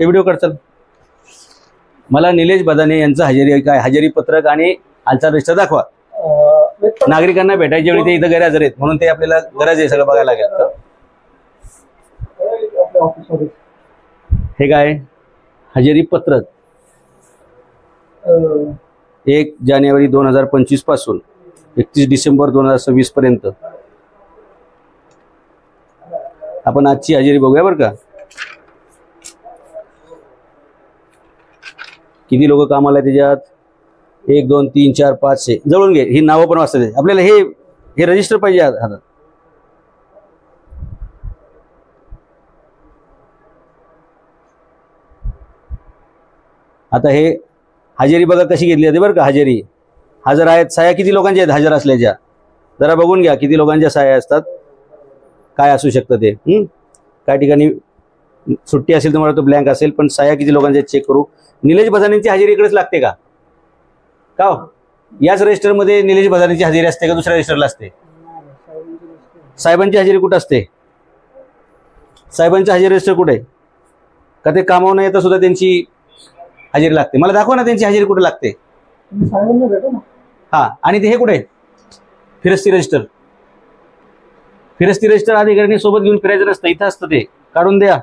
ते व्हिडिओ काढचाल. मला निलेश बदाने यांचं हजेरी पत्रक आणि हालचाल रजिस्टर दाखवा. नागरिकांना भेटायच्या वेळी ते इथं गैरहजर आहेत म्हणून ते आपल्याला गरज आहे सगळं बघायला लागेल. हे काय हजेरी पत्रक 1 जानेवारी 2025 पासून 31 डिसेंबर 2026 पर्यंत. आपण आजची हजेरी बघूया बरं का. किती लोक कामाला त्याच्यात 1 2 3 4 5 6 जवळून घे. ही नावं पण वाचतात आपल्याला. हे रजिस्टर पाहिजे हातात. आता हे हजेरी बघा कशी घेतली जाते बरं का. हजेरी हजर आहेत. साया किती लोकांच्या आहेत हजर असल्याच्या जरा बघून घ्या. किती लोकांच्या साया असतात काय असू शकतं ते. काय ठिकाणी सुट्टी असेल तुम्हाला तो ब्लँक असेल पण साया किती लोकांच्या चेक करू. निलेश बदानेंची हजेरी इकडेच लागते का हो? याच रजिस्टरमध्ये निलेश बदानेंची हजेरी असते का दुसऱ्या रजिस्टरला असते? साहेबांची हजेरी कुठं असते? साहेबांची हजेरी रजिस्टर कुठे का? ते कामावर न येता सुद्धा त्यांची हजेरी लागते. मला दाखवा ना त्यांची हजेरी कुठे लागते. हा आणि ते हे कुठे फिरस्ती रजिस्टर. फिरस्ती रजिस्टर अधिकाऱ्यांनी सोबत घेऊन फिरायचं नसतं. इथं असतं ते. काढून द्या.